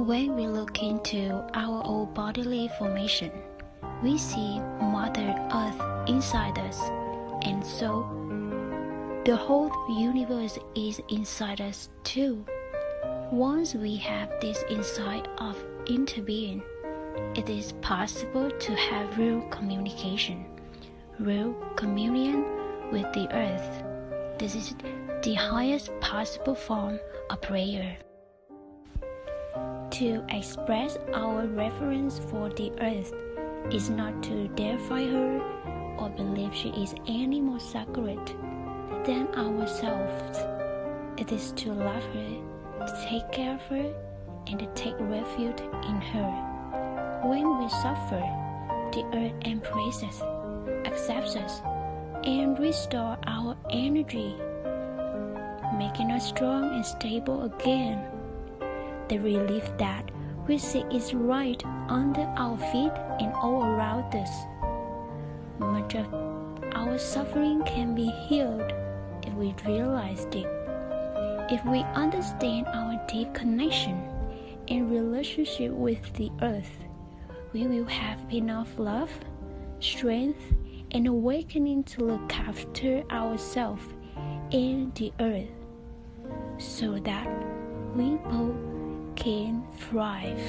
When we look into our own bodily formation, we see Mother Earth inside us, and so the whole universe is inside us too. Once we have this insight of interbeing, it is possible to have real communication, real communion with the earth. This is the highest possible form of prayer. To express our reverence for the earth is not to deify her or believe she is any more sacred than ourselves. It is to love her, to take care of her, and to take refuge in her. When we suffer, the earth embraces, accepts us, and restores our energy, making us strong and stable again. The relief that we see is right under our feet and all around us. Much of our suffering can be healed if we realize it. If we understand our deep connection and relationship with the earth, we will have enough love, strength, and awakening to look after ourselves and the earth, so that we both can thrive.